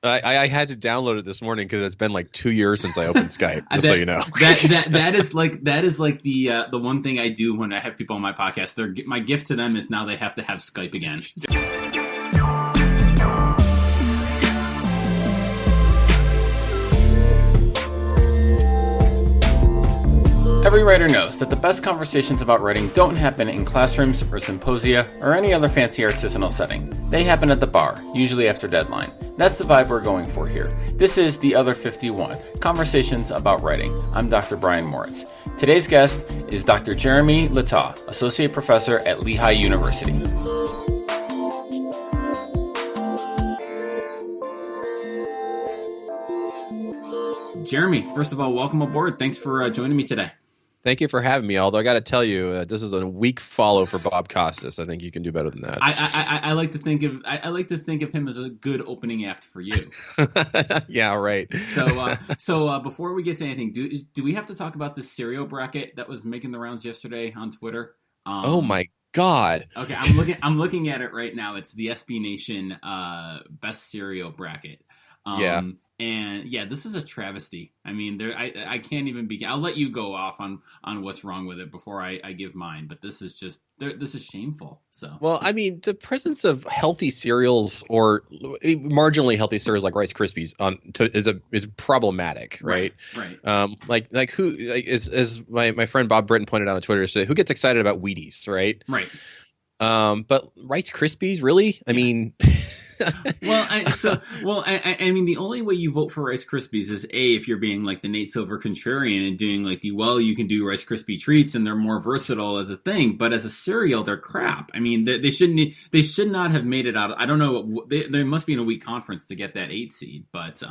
I had to download it this morning because it's been like 2 years since I opened Skype. Just so you know. That is like the one thing I do when I have people on my podcast. My gift to them is now they have to have Skype again. Every writer knows that the best conversations about writing don't happen in classrooms or symposia or any other fancy artisanal setting. They happen at the bar, usually after deadline. That's the vibe we're going for here. This is The Other 51, Conversations About Writing. I'm Dr. Brian Moritz. Today's guest is Dr. Jeremy Littau, Associate Professor at Lehigh University. Jeremy, first of all, welcome aboard. Thanks for joining me today. Thank you for having me. Although I got to tell you, this is a weak follow for Bob Costas. I think you can do better than that. I like to think of him as a good opening act for you. Yeah, right. So before we get to anything, do we have to talk about this cereal bracket that was making the rounds yesterday on Twitter? Oh my God. Okay, I'm looking at it right now. It's the SB Nation best cereal bracket. Yeah. And yeah, this is a travesty. I mean, I can't even begin. I'll let you go off on what's wrong with it before I give mine. But this is shameful. So well, I mean, the presence of healthy cereals or marginally healthy cereals like Rice Krispies is problematic, right? Right. Like who as my friend Bob Britton pointed out on Twitter today, who gets excited about Wheaties, right? Right. But Rice Krispies, really? I mean. I mean, the only way you vote for Rice Krispies is if you're being like the Nate Silver contrarian and doing like you can do Rice Krispie treats and they're more versatile as a thing, but as a cereal, they're crap. I mean, they should not have made it out. I don't know. They must be in a weak conference to get that 8 seed, but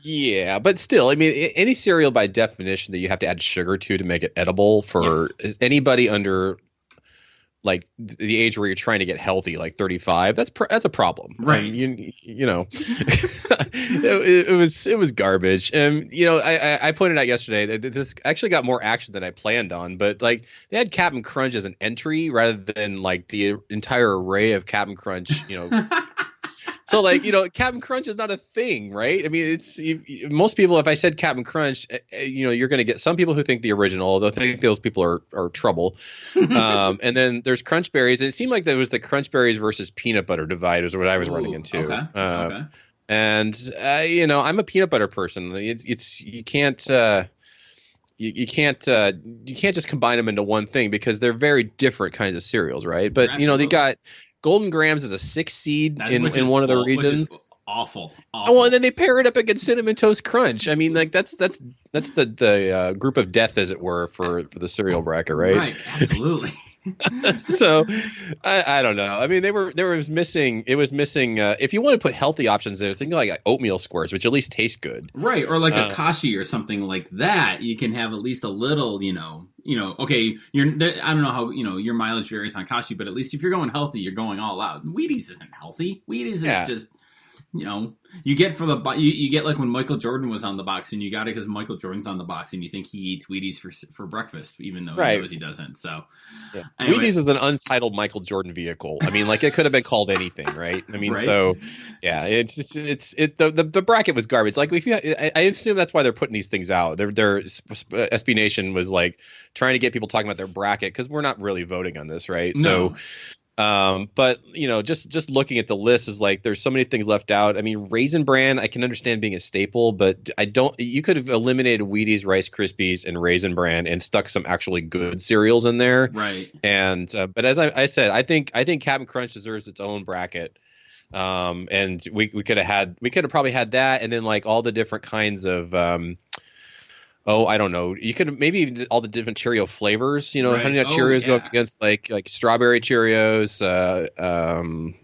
yeah, but still, I mean, any cereal by definition that you have to add sugar to make it edible for anybody under like the age where you're trying to get healthy, like 35, that's a problem, right? You know, it was garbage. And I pointed out yesterday that this actually got more action than I planned on, but like they had Cap'n Crunch as an entry rather than like the entire array of Cap'n Crunch, So like, Cap'n Crunch is not a thing, right? I mean, most people, if I said Cap'n Crunch, you're going to get some people who think the original, they'll think those people are trouble. And then there's Crunch Berries. And it seemed like there was the Crunch Berries versus peanut butter divide is what I was running into. Okay. And, I'm a peanut butter person. You can't just combine them into one thing because they're very different kinds of cereals, right? But, they got Golden Grams as a 6 seed in one of the regions. Awful. Oh, and then they pair it up against Cinnamon Toast Crunch. I mean, like that's the group of death, as it were, for the cereal bracket, right? Right, absolutely. So I don't know. I mean, it was missing. If you want to put healthy options there, think like oatmeal squares, which at least taste good, right? Or like a kashi or something like that. You can have at least a little, okay, I don't know how, your mileage varies on kashi, but at least if you're going healthy, you're going all out. Wheaties isn't healthy. Wheaties is just, you get you get like when Michael Jordan was on the box and you got it because Michael Jordan's on the box and you think he eats Wheaties for breakfast, even though he knows he doesn't. So anyway. Wheaties is an untitled Michael Jordan vehicle. I mean, like it could have been called anything, right? I mean, right? So yeah, the bracket was garbage. Like I assume that's why they're putting these things out. Their SB Nation was like trying to get people talking about their bracket because we're not really voting on this, right? No. So. But just looking at the list is like there's so many things left out. I mean, Raisin Bran I can understand being a staple, but you could have eliminated Wheaties, Rice Krispies, and Raisin Bran and stuck some actually good cereals in there. Right. And but as I said, I think Cap'n Crunch deserves its own bracket. And we could have probably had that, and then like all the different kinds of I don't know. You could maybe all the different Cheerio flavors. Right. Honey Nut Cheerios go up against like strawberry Cheerios.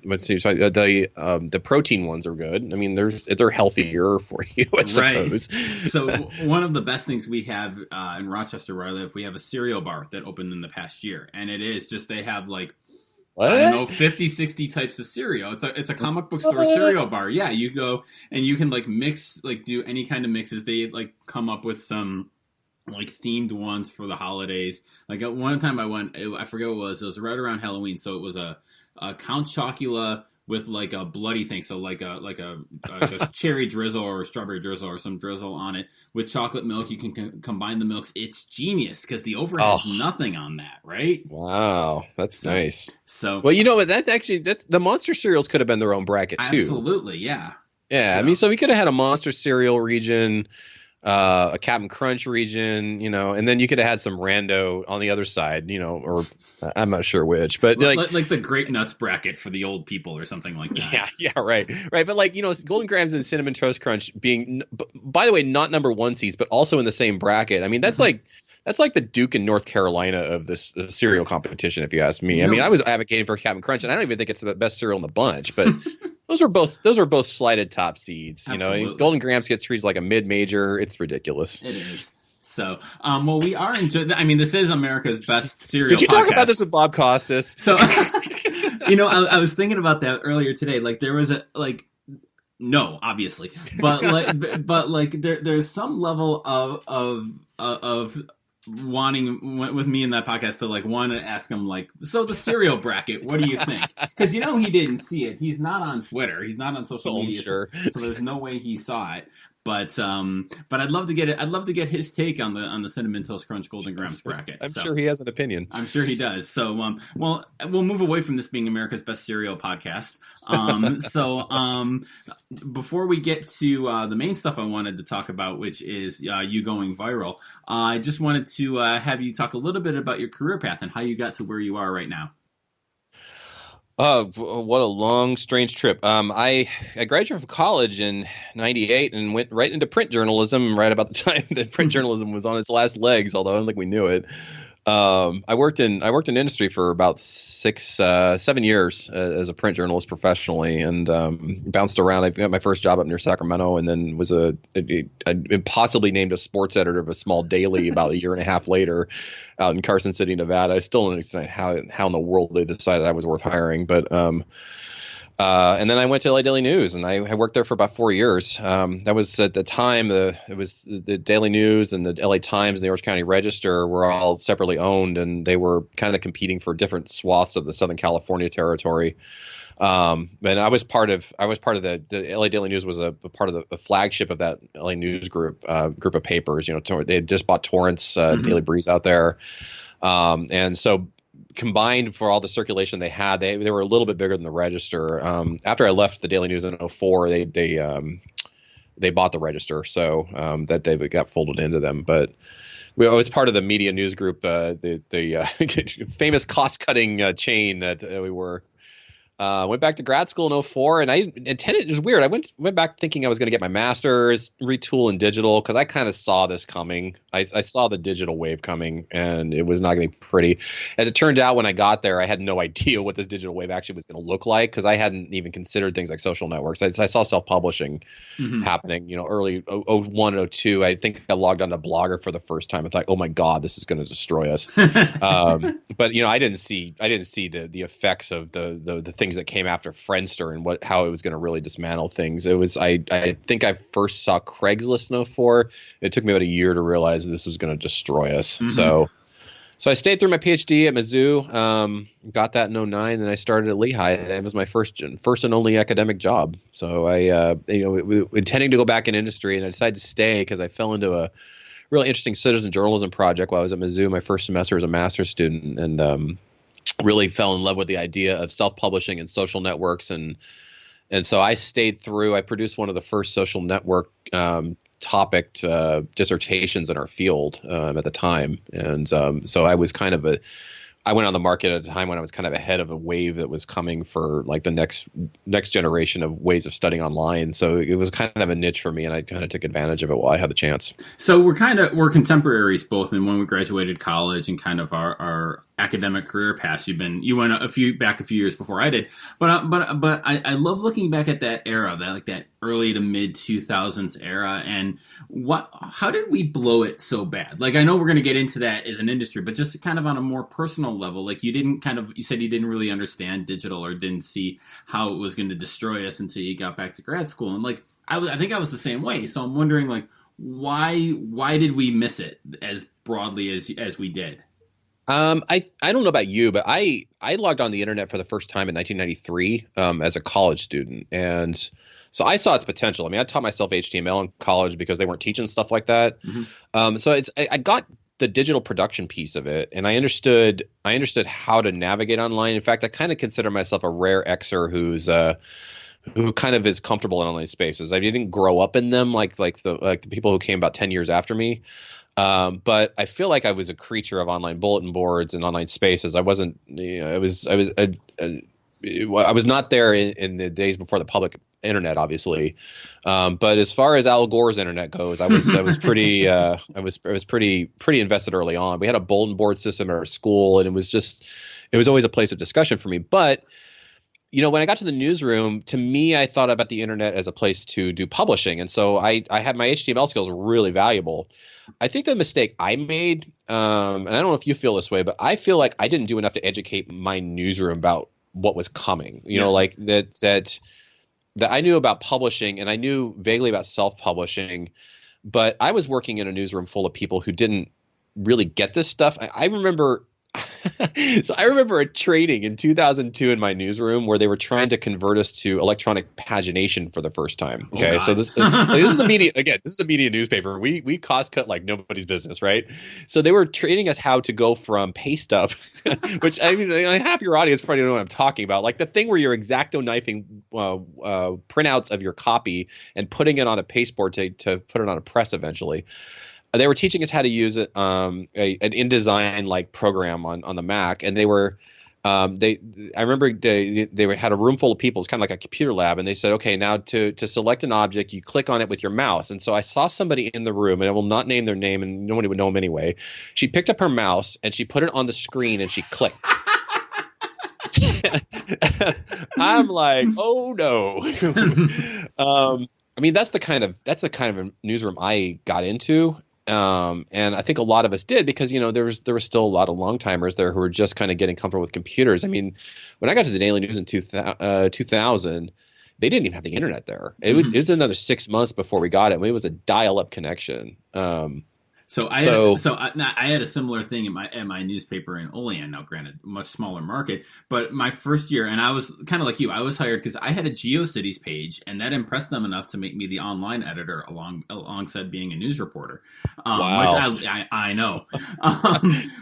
Let's see. The protein ones are good. I mean, they're healthier for you, I suppose. Right. So one of the best things we have in Rochester, where I live, we have a cereal bar that opened in the past year, and it is just they have like. What? I don't know, 50, 60 types of cereal. It's a comic book store cereal bar. Yeah, you go and you can like mix, like do any kind of mixes. They like come up with some like themed ones for the holidays. Like at one time I went, I forget what it was. It was right around Halloween. So it was a Count Chocula with like a bloody thing, so like a just cherry drizzle or strawberry drizzle or some drizzle on it with chocolate milk. You can combine the milks. It's genius because the Over has nothing on that, right? Wow, that's nice. So well, you know what? That's the Monster cereals could have been their own bracket too. Absolutely, yeah. Yeah, so. I mean, so we could have had a Monster cereal region, a Captain Crunch region, you know, and then you could have had some rando on the other side, you know, or I'm not sure which, but like the Grape Nuts bracket for the old people or something like that. Yeah, right. But like, you know, Golden Grahams and Cinnamon Toast Crunch being, by the way, not number one seeds, but also in the same bracket. I mean, that's that's like the Duke and North Carolina of this cereal competition, if you ask me. I mean, I was advocating for Captain Crunch, and I don't even think it's the best cereal in the bunch, but those are both slighted top seeds. Absolutely. You know, Golden Grahams gets treated like a mid-major. It's ridiculous. It is. So, well, we are enjoying. I mean, this is America's best cereal. Did you podcast. talk about this with Bob Costas? So, you know, I was thinking about that earlier today. Like, there was no, obviously, but there's some level of wanting with me in that podcast to want to ask him so the cereal bracket, what do you think? Because you know he didn't see it. He's not on Twitter. He's not on social media. Sure. So there's no way he saw it. But I'd love to get it. I'd love to get his take on the Cinnamon Toast Crunch Golden Grahams bracket. I'm sure he has an opinion. I'm sure he does. So well, we'll move away from this being America's best cereal podcast. Before we get to the main stuff I wanted to talk about, which is you going viral, I just wanted to have you talk a little bit about your career path and how you got to where you are right now. What a long, strange trip. I graduated from college in '98 and went right into print journalism right about the time that print journalism was on its last legs, although I don't think we knew it. I worked in industry for about 7 years as a print journalist professionally, and bounced around. I got my first job up near Sacramento, and then was impossibly named a sports editor of a small daily about a year and a half later, out in Carson City, Nevada. I still don't understand how in the world they decided I was worth hiring, but and then I went to LA Daily News, and I worked there for about 4 years. That was at the time it was the Daily News and the LA Times and the Orange County Register were all separately owned, and they were kind of competing for different swaths of the Southern California territory. And I was part of the LA Daily News was a part of the flagship of that LA News group of papers. You know, they had just bought Torrance, Daily Breeze out there, and so. Combined for all the circulation they had, they were a little bit bigger than the Register. After I left the Daily News in '04, they bought the Register, so that they got folded into them. But I was part of the media news group, the famous cost-cutting chain that we were. Went back to grad school in '04, and I intended. It was weird. I went back thinking I was going to get my master's, retool in digital, because I kind of saw this coming. I saw the digital wave coming, and it was not going to be pretty. As it turned out, when I got there, I had no idea what this digital wave actually was going to look like, because I hadn't even considered things like social networks. I saw self-publishing happening, you know, early '01, '02. I think I logged on to Blogger for the first time. I thought, oh my God, this is going to destroy us. But you know, I didn't see the effects of the things that came after Friendster and how it was going to really dismantle things. It was I think I first saw Craigslist in '04. It took me about a year to realize this was going to destroy us. So I stayed through my PhD at Mizzou, got that in '09, and I started at Lehigh. It was my first and only academic job. So I intending to go back in industry, and I decided to stay because I fell into a really interesting citizen journalism project while I was at Mizzou my first semester as a master's student, and really fell in love with the idea of self-publishing and social networks, and so I stayed through. I produced one of the first social network topic dissertations in our field at the time, and so I was I went on the market at a time when I was kind of ahead of a wave that was coming for like the next generation of ways of studying online. So it was kind of a niche for me, and I kind of took advantage of it while I had the chance. So we're contemporaries both in when we graduated college and kind of our academic career paths. You went a few years before I did, but I love looking back at that era, that early to mid 2000s era, and how did we blow it so bad? Like, I know we're going to get into that as an industry, but just kind of on a more personal level, like you said you didn't really understand digital or didn't see how it was going to destroy us until you got back to grad school, and like I think I was the same way. So I'm wondering, like, why did we miss it as broadly as we did? I don't know about you, but I logged on the internet for the first time in 1993 as a college student, and so I saw its potential. I mean, I taught myself HTML in college because they weren't teaching stuff like that. Mm-hmm. So I got the digital production piece of it, and I understood how to navigate online. In fact, I kind of consider myself a rare Xer who kind of is comfortable in online spaces. I didn't grow up in them like the people who came about 10 years after me. But I feel like I was a creature of online bulletin boards and online spaces. I wasn't, I was not there in the days before the public internet, obviously. But as far as Al Gore's internet goes, I was pretty invested early on. We had a bulletin board system at our school, and it was always a place of discussion for me. But when I got to the newsroom, to me, I thought about the internet as a place to do publishing. And so I had my HTML skills were really valuable. I think the mistake I made, and I don't know if you feel this way, but I feel like I didn't do enough to educate my newsroom about what was coming. Like that I knew about publishing and I knew vaguely about self-publishing, but I was working in a newsroom full of people who didn't really get this stuff. I remember So I remember a training in 2002 in my newsroom where they were trying to convert us to electronic pagination for the first time. Okay, so this is a media again. This is a media newspaper. We cost cut like nobody's business, right? So they were training us how to go from pay stub, which I mean, half your audience probably don't know what I'm talking about, like the thing where you're X-Acto knifing printouts of your copy and putting it on a pasteboard to put it on a press eventually. They were teaching us how to use it, an InDesign like program on the Mac, and they were I remember they had a room full of people. It's kind of like a computer lab, and they said, okay, now to select an object, you click on it with your mouse. And so I saw somebody in the room, and I will not name their name, and nobody would know them anyway. She picked up her mouse and she put it on the screen and she clicked. I'm like, oh no. I mean, that's the kind of newsroom I got into. And I think a lot of us did because, there was still a lot of long timers there who were just kind of getting comfortable with computers. I mean, when I got to the Daily News in 2000, they didn't even have the internet there. It was another 6 months before we got it. I mean, it was a dial-up connection. So I had a similar thing in my newspaper in Olean. Now, granted, much smaller market, but my first year, and I was kind of like you. I was hired because I had a GeoCities page, and that impressed them enough to make me the online editor alongside being a news reporter. Wow. Which I know.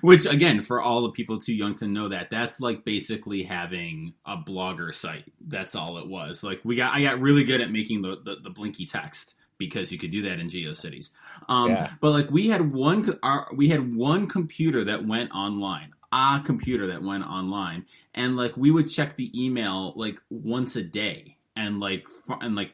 Which again, for all the people too young to know that's like basically having a blogger site. That's all it was. Like I got really good at making the blinky text, because you could do that in GeoCities. But like we had one computer that went online, and like we would check the email like once a day and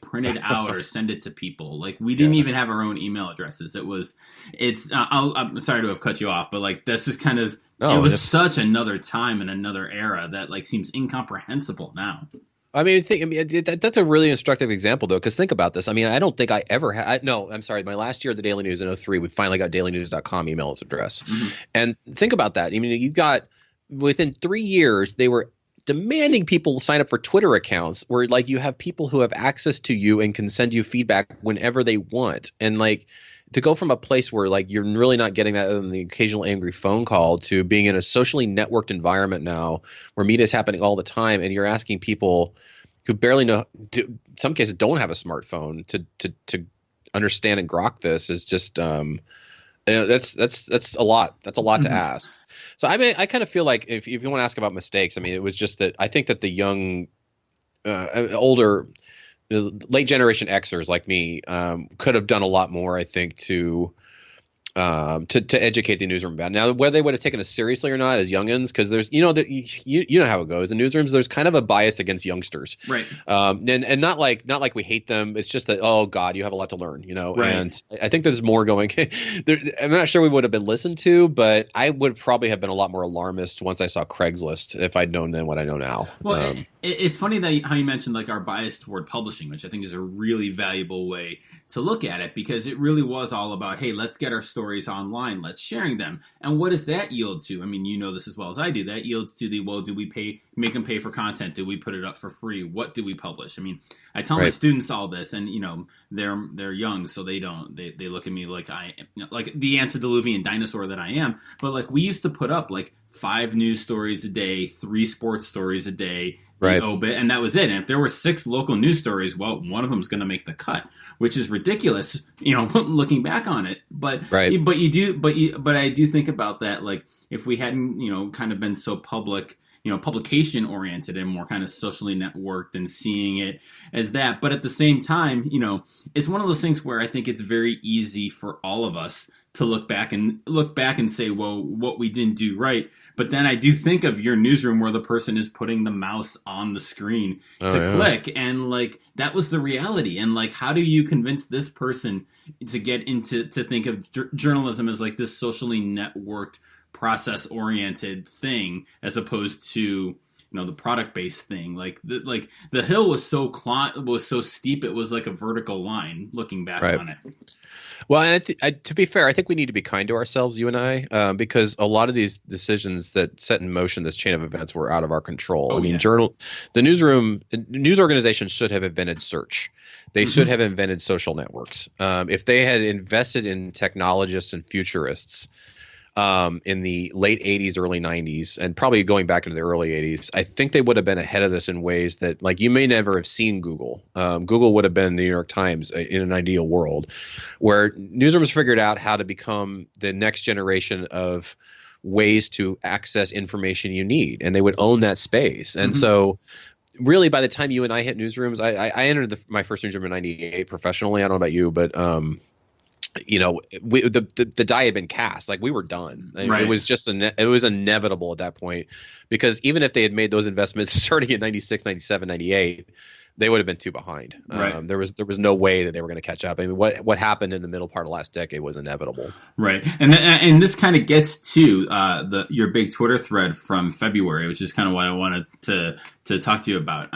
print it out or send it to people. Like we didn't even have our own email addresses. I'm sorry to have cut you off, but like that's just kind of, it was such another time and another era that like seems incomprehensible now. I mean, that's a really instructive example, though, because think about this. I mean, I don't think I ever had – no, I'm sorry. My last year at the Daily News in 2003, we finally got dailynews.com email address. Mm-hmm. And think about that. I mean, you got – within 3 years, they were demanding people sign up for Twitter accounts where, like, you have people who have access to you and can send you feedback whenever they want. And, like – to go from a place where like you're really not getting that other than the occasional angry phone call to being in a socially networked environment now where media is happening all the time, and you're asking people who barely know, in some cases don't have a smartphone to understand and grok this is just that's a lot. That's a lot to ask. So I mean, I kind of feel like if you want to ask about mistakes, I mean, it was just that I think that the young, older, late generation Xers like me could have done a lot more, I think, to educate the newsroom about it. Now, whether they would have taken us seriously or not as youngins, because there's you know how it goes in newsrooms. There's kind of a bias against youngsters, right? And not like we hate them. It's just that, oh God, you have a lot to learn, Right. And I think there's more going. I'm not sure we would have been listened to, but I would probably have been a lot more alarmist once I saw Craigslist if I'd known then what I know now. Well, it's funny that how you mentioned like our bias toward publishing, which I think is a really valuable way to look at it, because it really was all about, hey, let's get our stories online, let's sharing them. And what does that yield to? I mean, you know this as well as I do. That yields to do we make them pay for content? Do we put it up for free? What do we publish? I mean, I tell my students all this, and they're young, so they look at me like like the antediluvian dinosaur that I am. But like we used to put up like 5 news stories a day, 3 sports stories a day, right? obit, and that was it. And if there were 6 local news stories, well, one of them is going to make the cut, which is ridiculous, looking back on it. But right. but I do think about that, like if we hadn't kind of been so publication oriented and more kind of socially networked and seeing it as that. But at the same time, it's one of those things where I think it's very easy for all of us to look back and say, well, what we didn't do right. But then I do think of your newsroom where the person is putting the mouse on the screen to click, and like that was the reality. And like, how do you convince this person to get to think of journalism as like this socially networked, process oriented thing as opposed to the product based thing? Like the hill was so steep, it was like a vertical line looking back on it. Well, and to be fair, I think we need to be kind to ourselves, you and I, because a lot of these decisions that set in motion this chain of events were out of our control. The news organizations should have invented search. They should have invented social networks. If they had invested in technologists and futurists in the late 80s, early 90s, and probably going back into the early 80s, I think they would have been ahead of this in ways that, like, you may never have seen Google. Google would have been the New York Times in an ideal world, where newsrooms figured out how to become the next generation of ways to access information you need, and they would own that space. And so really, by the time you and I hit newsrooms, I entered my first newsroom in '98 professionally. I don't know about you, but the die had been cast. Like, we were done. It was just it was inevitable at that point, because even if they had made those investments starting in 96, 97, 98, they would have been too behind. There was no way that they were going to catch up. I mean, what happened in the middle part of last decade was inevitable. Right. And this kind of gets to your big Twitter thread from February, which is kind of what I wanted to talk to you about.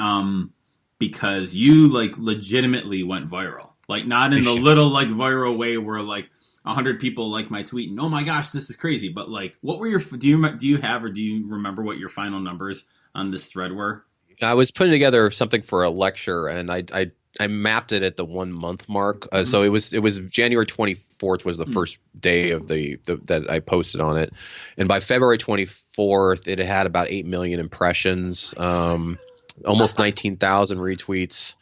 Because you like legitimately went viral. Like, not in the little like viral way where like 100 people like my tweet and, oh my gosh, this is crazy. But like, what were do you have, or do you remember what your final numbers on this thread were? I was putting together something for a lecture, and I mapped it at the 1 month mark. So it was January 24th was the first day of that I posted on it. And by February 24th, it had about 8 million impressions, almost 19,000 retweets.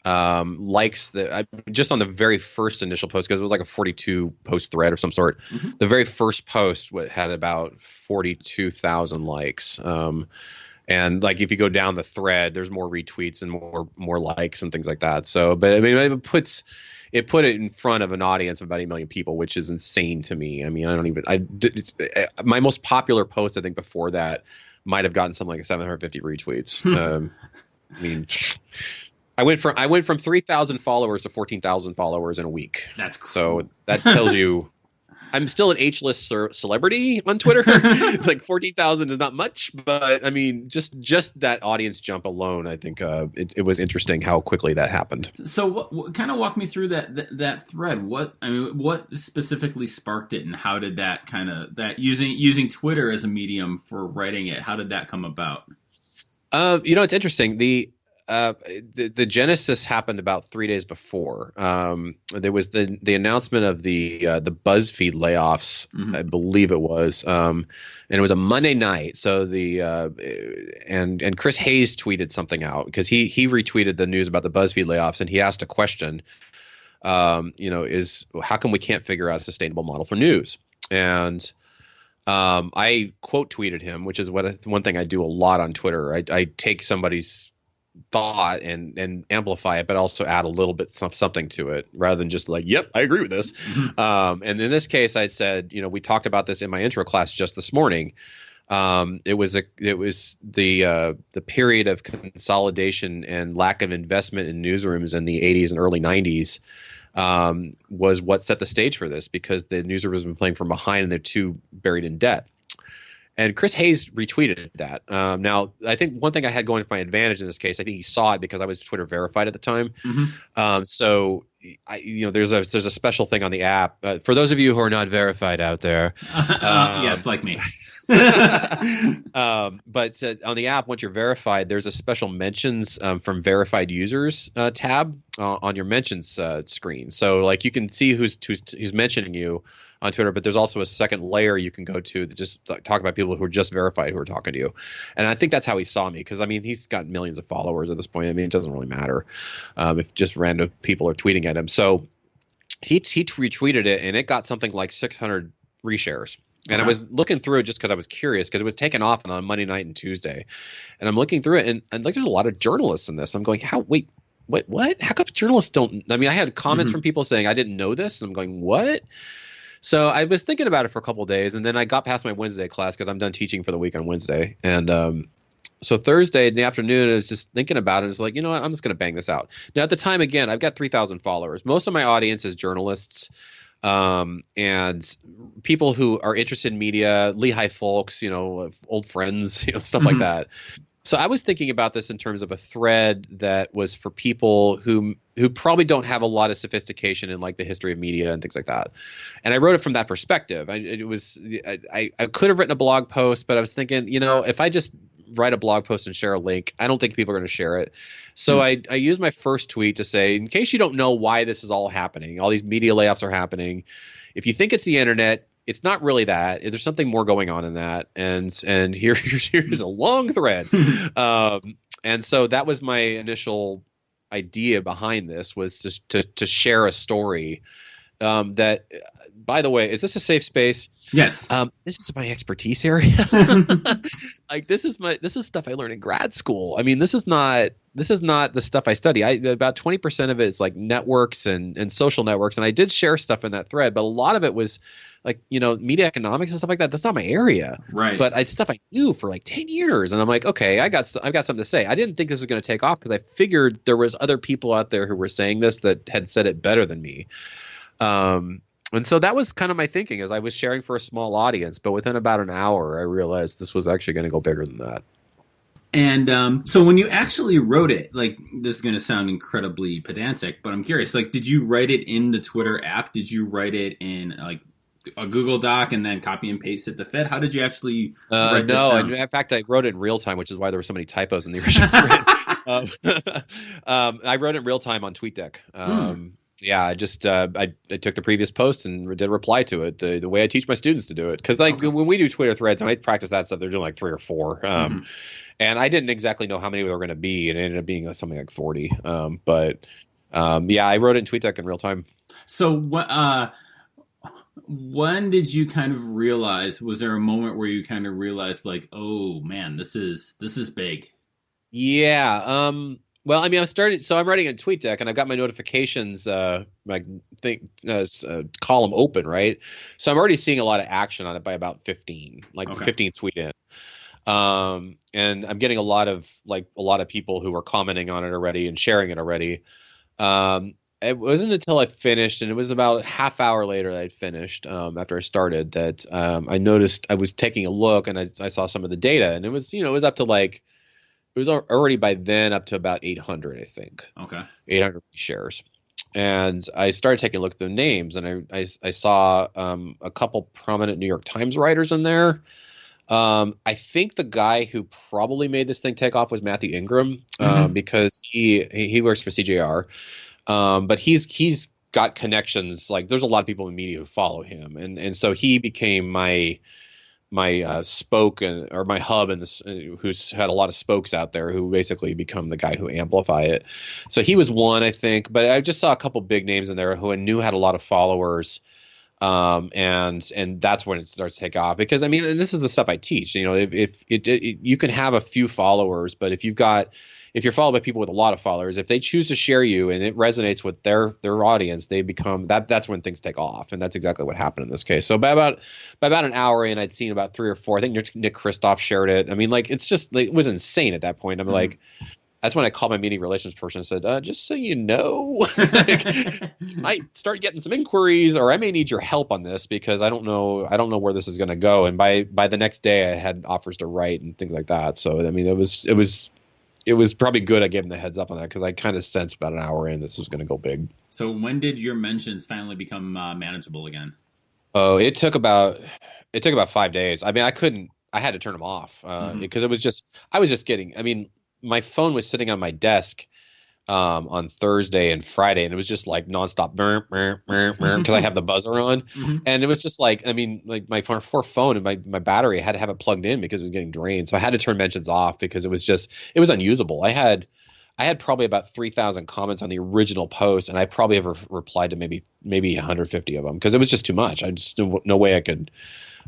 Likes that just on the very first initial post, because it was like a 42 post thread of some sort. The very first post had about 42,000 likes. And like, if you go down the thread, there's more retweets and more likes and things like that. So, but I mean, it put it in front of an audience of about 8 million people, which is insane to me. I mean, my most popular post, I think before that, might have gotten something like 750 retweets. I mean, I went from 3,000 followers to 14,000 followers in a week. That's cool. So that tells you I'm still an H-list celebrity on Twitter. Like 14,000 is not much, but I mean, just that audience jump alone, I think it was interesting how quickly that happened. So what kind of walk me through that thread? What specifically sparked it, and how did that using Twitter as a medium for writing it, how did that come about? It's interesting. The genesis happened about 3 days before. There was the announcement of the BuzzFeed layoffs, I believe it was, and it was a Monday night. So and Chris Hayes tweeted something out, because he retweeted the news about the BuzzFeed layoffs, and he asked a question, is how come we can't figure out a sustainable model for news? And I quote tweeted him, which is one thing I do a lot on Twitter. I take somebody's thought and amplify it, but also add a little bit something to it, rather than just like, yep, I agree with this. And in this case, I said, we talked about this in my intro class just this morning. It was the period of consolidation and lack of investment in newsrooms in the 80s and early 90s was what set the stage for this, because the newsrooms have been playing from behind and they're too buried in debt. And Chris Hayes retweeted that. Now, I think one thing I had going to my advantage in this case, I think he saw it because I was Twitter verified at the time. So, there's a special thing on the app for those of you who are not verified out there. Yes, like me. But on the app, once you're verified, there's a special mentions from verified users tab on your mentions screen. So like you can see who's mentioning you on Twitter, but there's also a second layer you can go to that just talk about people who are just verified who are talking to you. And I think that's how he saw me, because I mean he's got millions of followers at this point. I mean it doesn't really matter if just random people are tweeting at him. So he retweeted it, and it got something like 600 reshares. And I was looking through it just because I was curious, because it was taken off on Monday night and Tuesday. And I'm looking through it, and like there's a lot of journalists in this. I'm going, what? How come journalists don't? I mean, I had comments from people saying I didn't know this, and I'm going, what? So I was thinking about it for a couple of days, and then I got past my Wednesday class because I'm done teaching for the week on Wednesday. And so Thursday in the afternoon, I was just thinking about it. It's like, you know what? I'm just going to bang this out. Now, at the time, again, I've got 3,000 followers. Most of my audience is journalists and people who are interested in media, Lehigh folks, you know, old friends, you know, stuff like that. So I was thinking about this in terms of a thread that was for people who probably don't have a lot of sophistication in like the history of media and things like that. And I wrote it from that perspective. I could have written a blog post, but I was thinking, you know, if I just write a blog post and share a link, I don't think people are going to share it. So I used my first tweet to say, in case you don't know why this is all happening, all these media layoffs are happening, if you think it's the internet, it's not really that. There's something more going on in that. And here's a long thread. And so that was my initial idea behind this, was just to share a story that, by the way, is this a safe space? Yes. This is my expertise area. Like this is stuff I learned in grad school. I mean, this is not the stuff I study. About 20% of it is like networks and social networks. And I did share stuff in that thread, but a lot of it was like, you know, media economics and stuff like that. That's not my area. Right. But it's stuff I knew for like 10 years. And I'm like, okay, I've got something to say. I didn't think this was going to take off because I figured there was other people out there who were saying this that had said it better than me. And so that was kind of my thinking, as I was sharing for a small audience, but within about an hour, I realized this was actually going to go bigger than that. And so when you actually wrote it, like, this is going to sound incredibly pedantic, but I'm curious, like, did you write it in the Twitter app? Did you write it in like a Google Doc and then copy and paste it to fit? How did you actually write this down? In fact, I wrote it in real time, which is why there were so many typos in the original thread. I wrote it in real time on TweetDeck. Yeah, I just I took the previous post and did a reply to it the way I teach my students to do it. Because when we do Twitter threads, and I practice that stuff, they're doing like 3 or 4. And I didn't exactly know how many there were going to be, and it ended up being something like 40. But I wrote it in TweetDeck in real time. So when did you kind of realize? Was there a moment where you kind of realized, like, oh man, this is big? Yeah. Well, I mean, I'm writing in TweetDeck, and I've got my notifications, column open, right? So I'm already seeing a lot of action on it by about 15, like the 15th tweet in. And I'm getting a lot of people who are commenting on it already and sharing it already. It wasn't until I finished, and it was about a half hour later that I'd finished, after I started, that I noticed I was taking a look, and I saw some of the data, and it was up to like, it was already by then up to about 800, I think. Okay. 800 shares. And I started taking a look at the names, and I saw a couple prominent New York Times writers in there. I think the guy who probably made this thing take off was Matthew Ingram, because he works for CJR. But he's got connections. Like, there's a lot of people in media who follow him. And so he became my spoke or my hub, and who's had a lot of spokes out there who basically become the guy who amplify it. So he was one, I think, but I just saw a couple big names in there who I knew had a lot of followers. And that's when it starts to take off, because I mean, and this is the stuff I teach, if you can have a few followers, but if you're followed by people with a lot of followers, if they choose to share you and it resonates with their audience, they become that's when things take off. And that's exactly what happened in this case. So by about an hour in, I'd seen about 3 or 4. I think Nick Kristof shared it. I mean, like, it's just, like, it was insane at that point. I'm like, that's when I called my media relations person and said, just so you know, like, you might start getting some inquiries, or I may need your help on this, because I don't know where this is going to go. And by the next day, I had offers to write and things like that. So, I mean, it was probably good I gave him the heads up on that, because I kind of sensed about an hour in this was going to go big. So when did your mentions finally become manageable again? Oh, it took about 5 days. I mean, I had to turn them off Hmm. because it was just I was just getting. I mean, my phone was sitting on my desk on Thursday and Friday, and it was just like nonstop because I have the buzzer on, Hmm. and it was just like I mean, like my poor phone and my battery I had to have it plugged in because it was getting drained, so I had to turn mentions off because it was unusable. I had probably about 3,000 comments on the original post, and I probably have replied to maybe 150 of them because it was just too much. I just no way I could.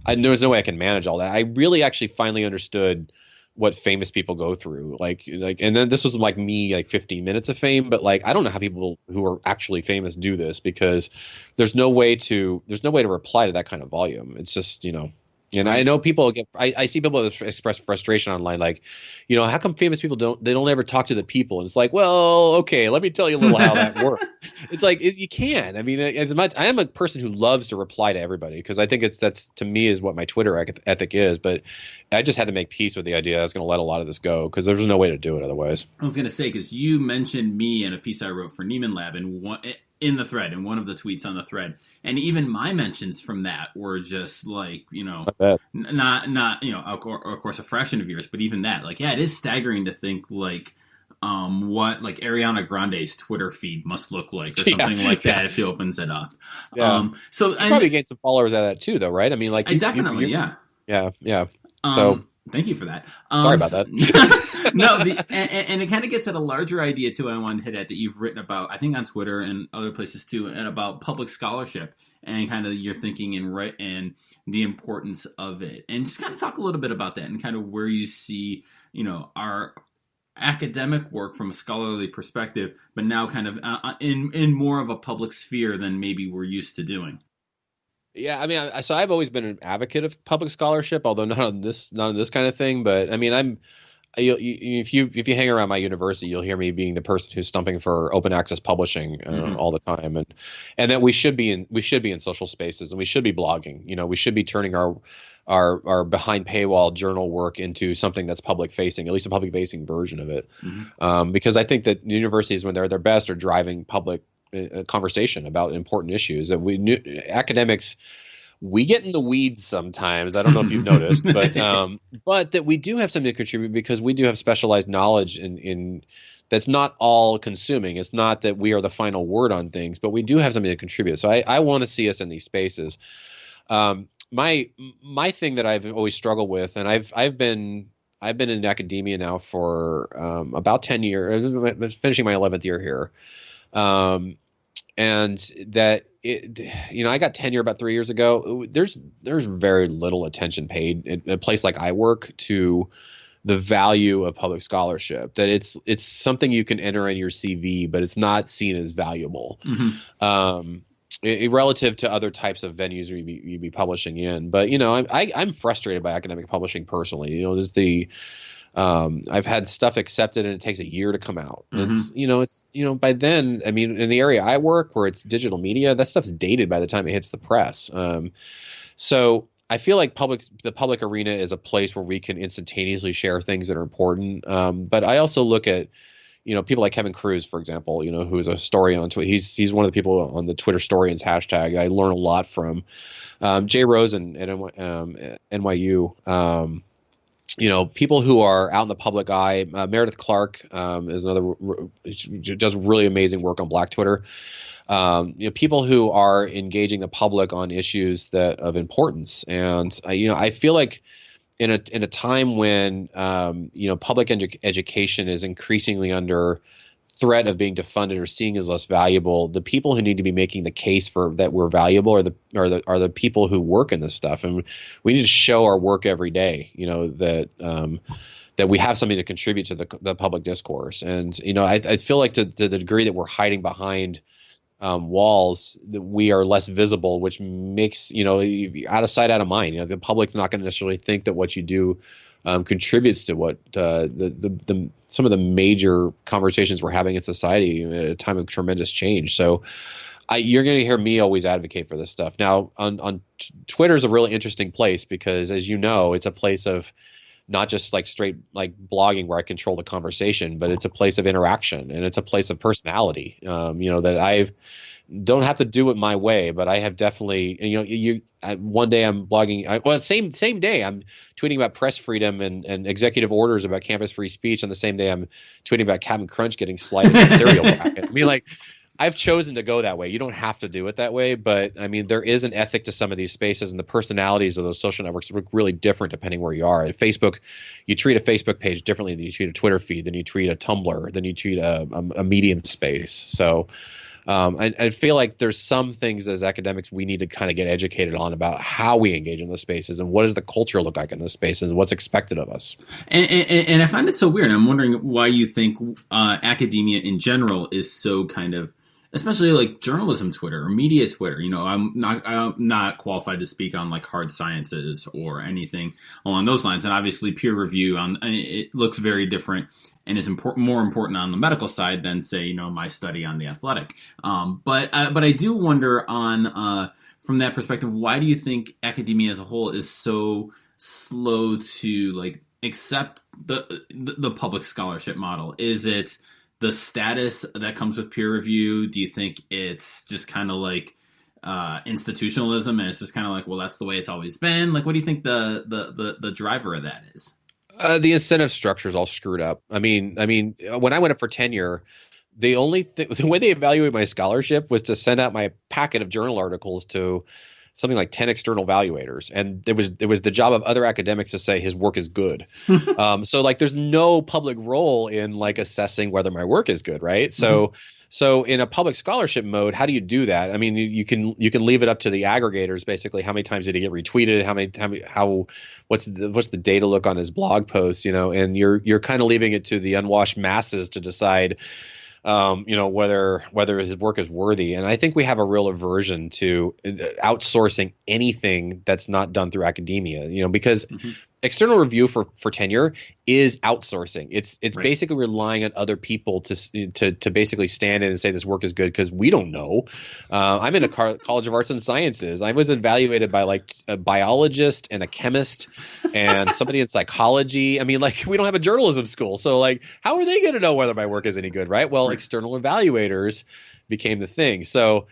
There was no way I can manage all that. I really actually finally understood what famous people go through. And then this was like me, like 15 minutes of fame, but like I don't know how people who are actually famous do this because there's no way to reply to that kind of volume. It's just and I Right. know people I see people express frustration online, like, how come famous people they don't ever talk to the people? And it's like, well, okay, let me tell you a little how that works. It's like you can. I mean, as much I am a person who loves to reply to everybody because I think that's to me is what my Twitter ethic is. But I just had to make peace with the idea I was going to let a lot of this go because there was no way to do it otherwise. I was going to say, because you mentioned me in a piece I wrote for Neiman Lab in the thread, in one of the tweets on the thread, and even my mentions from that were just like, I bet. not of course a fraction of yours, but even that, like, yeah, it is staggering to think like what like Ariana Grande's Twitter feed must look like or Yeah, something like yeah, that if she opens it up. yeah. So You and probably gained some followers out of that too, though, right? I mean, like I definitely, you yeah. yeah, yeah. So Thank you for that. sorry about that. No, and it kind of gets at a larger idea too. I wanted to hit at that you've written about, I think on Twitter and other places too, and about public scholarship and kind of your thinking and the importance of it, and just kind of talk a little bit about that and kind of where you see, our academic work from a scholarly perspective, but now kind of in more of a public sphere than maybe we're used to doing. Yeah, I mean, so I've always been an advocate of public scholarship, although not on this kind of thing. But I mean, if you hang around my university, you'll hear me being the person who's stumping for open access publishing Hmm. all the time, and that we should be in social spaces, and we should be blogging. We should be turning our behind paywall journal work into something that's public facing, at least a public facing version of it, Hmm. because I think that universities, when they're at their best, are driving public conversation about important issues that academics we get in the weeds sometimes. I don't know if you've noticed, but that we do have something to contribute because we do have specialized knowledge in that's not all consuming. It's not that we are the final word on things, but we do have something to contribute. So I want to see us in these spaces. My thing that I've always struggled with, and I've been in academia now for about 10 years, finishing my 11th year here. Um, and that I got tenure about 3 years ago. There's very little attention paid in a place like I work to the value of public scholarship. That it's something you can enter in your CV, but it's not seen as valuable Hmm. um, relative to other types of venues you'd be publishing in. But I'm frustrated by academic publishing personally. There's the I've had stuff accepted and it takes a year to come out. And Hmm. it's by then, I mean, in the area I work where it's digital media, that stuff's dated by the time it hits the press. So I feel like the public arena is a place where we can instantaneously share things that are important. But I also look at, people like Kevin Cruz, for example, who is a historian on Twitter. He's one of the people on the Twitter Storians hashtag I learn a lot from. Jay Rosen at NYU. People who are out in the public eye. Meredith Clark is another does really amazing work on Black Twitter. People who are engaging the public on issues that of importance, and I feel like in a time when public education is increasingly under threat of being defunded or seen as less valuable, the people who need to be making the case for that we're valuable are the people who work in this stuff, and we need to show our work every day. That we have something to contribute to the public discourse, and I feel like to the degree that we're hiding behind walls, that we are less visible, which makes out of sight, out of mind. The public's not going to necessarily think that what you do contributes to what the some of the major conversations we're having in society at a time of tremendous change. So you're going to hear me always advocate for this stuff. Now on Twitter is a really interesting place because, as you know, it's a place of not just like straight like blogging where I control the conversation, but it's a place of interaction and it's a place of personality. That I don't have to do it my way, but I have definitely, one day I'm blogging. Well, same day I'm tweeting about press freedom and executive orders about campus free speech. On the same day I'm tweeting about Captain Crunch getting slighted in the cereal bracket. I mean, like, I've chosen to go that way. You don't have to do it that way, but I mean, there is an ethic to some of these spaces, and the personalities of those social networks look really different depending where you are. At Facebook, you treat a Facebook page differently than you treat a Twitter feed, than you treat a Tumblr, than you treat a Medium space. So I feel like there's some things as academics we need to kind of get educated on about how we engage in those spaces and what does the culture look like in those spaces and what's expected of us. And I find it so weird. I'm wondering why you think academia in general is so kind of, especially like journalism Twitter or media Twitter. You know, I'm not qualified to speak on like hard sciences or anything along those lines. And obviously peer review it looks very different and is more important on the medical side than, say, you know, my study on the athletic. But I do wonder from that perspective, why do you think academia as a whole is so slow to like accept the public scholarship model? Is it the status that comes with peer review? Do you think it's just kind of like institutionalism, and it's just kind of like, well, that's the way it's always been? Like, what do you think the driver of that is? The incentive structure is all screwed up. I mean, when I went up for tenure, the way they evaluated my scholarship was to send out my packet of journal articles to something like 10 external evaluators. And it was the job of other academics to say his work is good. So like there's no public role in like assessing whether my work is good, right? So in a public scholarship mode, how do you do that? I mean, you can leave it up to the aggregators, basically. How many times did he get retweeted? What's the data look on his blog posts, you know, and you're kind of leaving it to the unwashed masses to decide you know, whether his work is worthy. And I think we have a real aversion to outsourcing anything that's not done through academia, you know, because external review for tenure is outsourcing. It's right. Basically relying on other people to basically stand in and say this work is good because we don't know. I'm in a College of Arts and Sciences. I was evaluated by like a biologist and a chemist and somebody in psychology. I mean, like, we don't have a journalism school, so like, how are they going to know whether my work is any good, right? Well, external evaluators became the thing. So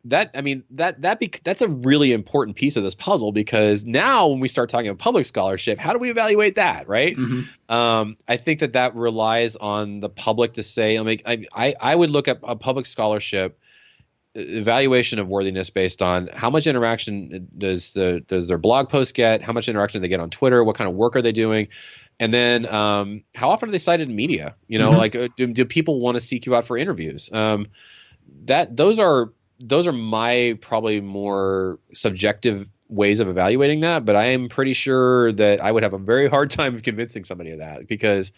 that's a really important piece of this puzzle, because now when we start talking about public scholarship, how do we evaluate that, right? I think that relies on the public to say, I would look at a public scholarship evaluation of worthiness based on how much interaction does their blog post get, how much interaction do they get on Twitter, what kind of work are they doing, and then how often are they cited in media? You know, like do people want to seek you out for interviews? Those are my probably more subjective ways of evaluating that, but I am pretty sure that I would have a very hard time convincing somebody of that, because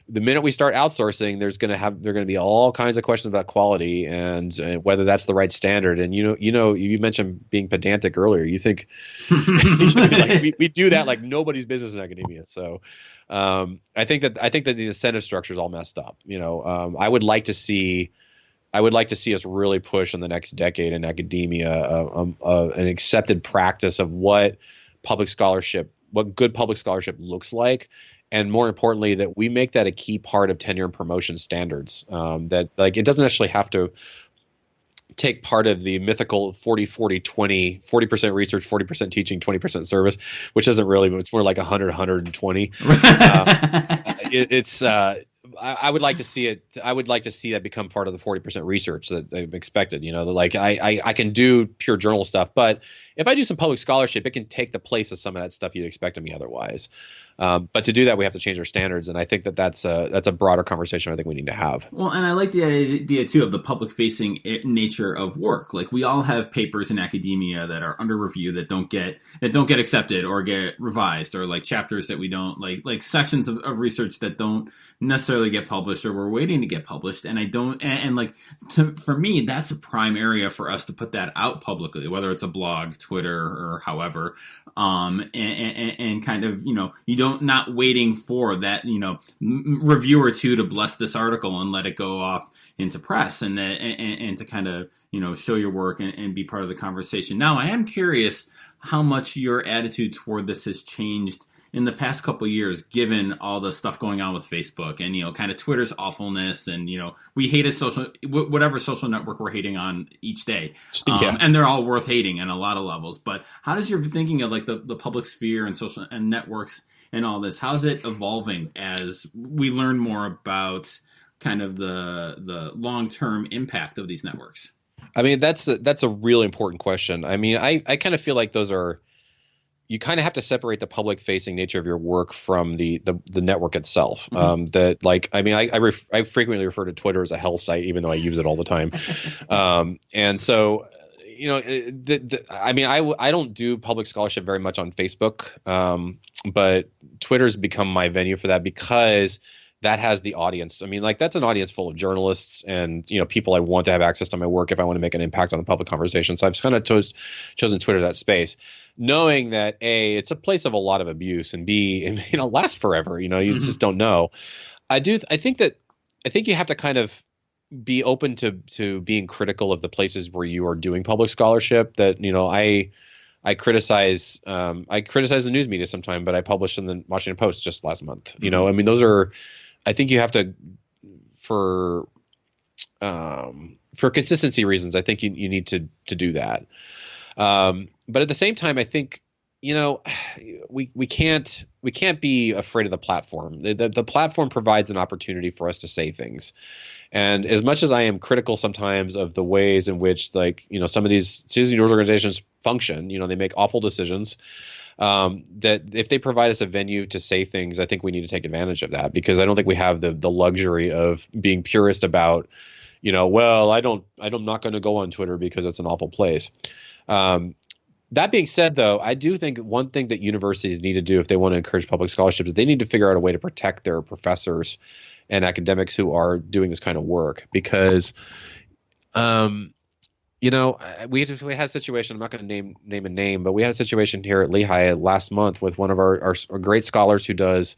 the minute we start outsourcing, there are going to be all kinds of questions about quality and whether that's the right standard. And you mentioned being pedantic earlier. You think like, we do that like nobody's business in academia. So I think that the incentive structure is all messed up. You know, I would like to see us really push in the next decade in academia an accepted practice of what good public scholarship looks like, and more importantly, that we make that a key part of tenure and promotion standards. That like it doesn't actually have to take part of the mythical 40% research, 40% teaching, 20% service, which isn't really, it's more like 120. I would like to see it. I would like to see that become part of the 40% research that they've expected. You know, like I can do pure journal stuff, but if I do some public scholarship, it can take the place of some of that stuff you'd expect of me otherwise. But to do that, we have to change our standards, and I think that's a broader conversation I think we need to have. Well, and I like the idea too of the public-facing nature of work. Like, we all have papers in academia that are under review that don't get accepted or get revised, or like chapters that we don't like sections of research that don't necessarily get published or we're waiting to get published. And for me, that's a prime area for us to put that out publicly, whether it's a blog, Twitter, or however. And kind of, you know, not waiting for that, you know, review or two to bless this article and let it go off into press and to kind of, you know, show your work and be part of the conversation. Now, I am curious how much your attitude toward this has changed in the past couple of years, given all the stuff going on with Facebook and, kind of Twitter's awfulness, and, we hate whatever social network we're hating on each day. Yeah. And they're all worth hating on a lot of levels. But how does your thinking of like the public sphere and social and networks and all this, how's it evolving as we learn more about kind of the long-term impact of these networks? I mean, that's a really important question. I mean, I kind of feel like you kind of have to separate the public facing nature of your work from the network itself. Mm-hmm. I frequently refer to Twitter as a hell site, even though I use it all the time. And so, I don't do public scholarship very much on Facebook. But Twitter's become my venue for that because that has the audience. I mean, like, that's an audience full of journalists and, people I want to have access to my work if I want to make an impact on the public conversation. So I've kind of chosen Twitter, that space, knowing that A, it's a place of a lot of abuse, and B, it lasts forever. You mm-hmm. just don't know. I think you have to kind of be open to being critical of the places where you are doing public scholarship. That, I criticize the news media sometimes, but I published in the Washington Post just last month. Mm-hmm. I mean, those are, I think you have to, for consistency reasons, I think you need to do that. But at the same time, I think, we can't be afraid of the platform. The platform provides an opportunity for us to say things. And as much as I am critical sometimes of the ways in which, some of these citizen news organizations function, they make awful decisions, that if they provide us a venue to say things, I think we need to take advantage of that, because I don't think we have the luxury of being purist about, I'm not going to go on Twitter because it's an awful place. That being said, though, I do think one thing that universities need to do if they want to encourage public scholarship is they need to figure out a way to protect their professors and academics who are doing this kind of work, because, we had a situation. I'm not going to name a name, but we had a situation here at Lehigh last month with one of our great scholars who does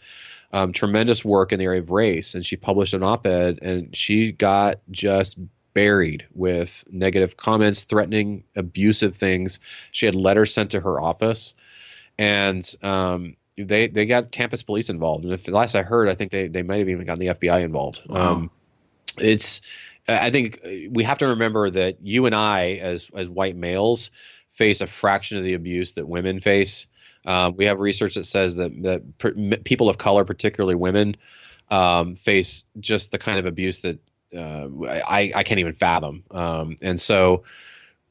tremendous work in the area of race, and she published an op-ed, and she got just buried with negative comments, threatening, abusive things. She had letters sent to her office, and they got campus police involved. And if last I heard, I think they might have even gotten the FBI involved. Wow. I think we have to remember that you and I, as white males, face a fraction of the abuse that women face. We have research that says that people of color, particularly women, face just the kind of abuse that I can't even fathom. And so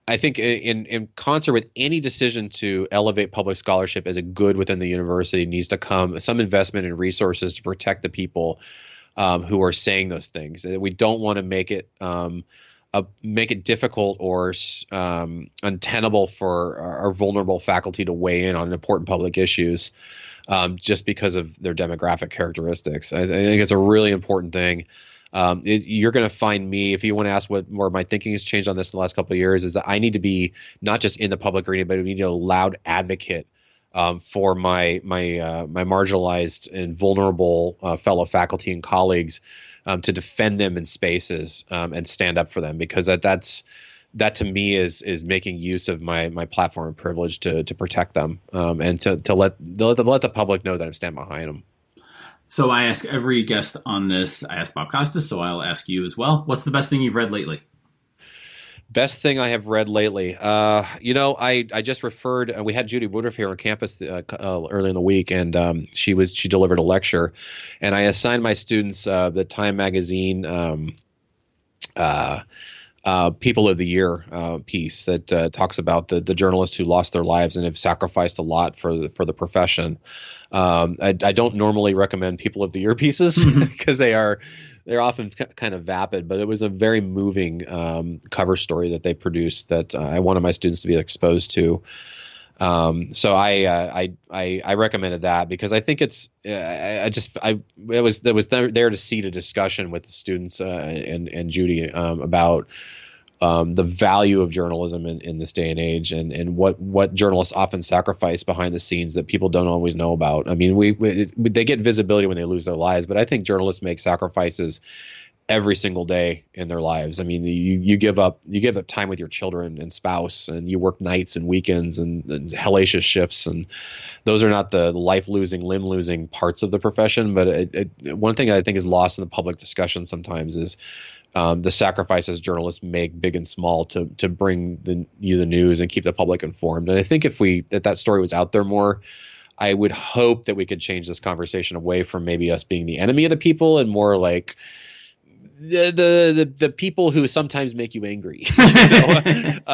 I think in concert with any decision to elevate public scholarship as a good within the university needs to come some investment in resources to protect the people who are saying those things. We don't want to make it difficult or untenable for our vulnerable faculty to weigh in on important public issues just because of their demographic characteristics. I think it's a really important thing. You're going to find me, if you want to ask what more my thinking has changed on this in the last couple of years, is that I need to be not just in the public arena, but I need a loud advocate for my marginalized and vulnerable fellow faculty and colleagues, to defend them in spaces and stand up for them, because that to me is making use of my platform and privilege to protect them and to let the public know that I'm standing behind them. So I ask every guest on this. I asked Bob Costas, so I'll ask you as well. What's the best thing you've read lately? Best thing I have read lately. I just referred. We had Judy Woodruff here on campus early in the week, and she delivered a lecture, and I assigned my students the Time Magazine People of the Year piece that talks about the journalists who lost their lives and have sacrificed a lot for the profession. I don't normally recommend People of the Year pieces because they're often kind of vapid, but it was a very moving cover story that they produced that I wanted my students to be exposed to. So I recommended that because I think it was there to seed a discussion with the students and Judy about the value of journalism in this day and age, and what journalists often sacrifice behind the scenes that people don't always know about. I mean, they get visibility when they lose their lives, but I think journalists make sacrifices every single day in their lives. I mean, you give up time with your children and spouse, and you work nights and weekends and hellacious shifts, and those are not the life losing, limb losing parts of the profession. But one thing I think is lost in the public discussion sometimes is the sacrifices journalists make, big and small, to bring you the news and keep the public informed. And I think if that story was out there more, I would hope that we could change this conversation away from maybe us being the enemy of the people and more like the people who sometimes make you angry, and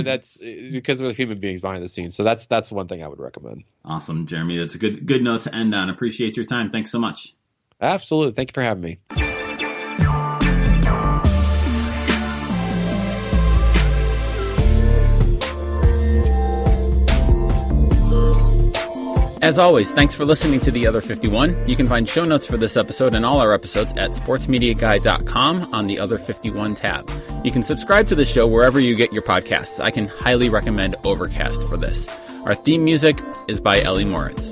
that's because of the human beings behind the scenes. So that's one thing I would recommend. Awesome, Jeremy. That's a good note to end on. Appreciate your time. Thanks so much. Absolutely. Thank you for having me. As always, thanks for listening to The Other 51. You can find show notes for this episode and all our episodes at sportsmediaguy.com on the Other 51 tab. You can subscribe to the show wherever you get your podcasts. I can highly recommend Overcast for this. Our theme music is by Ellie Moritz.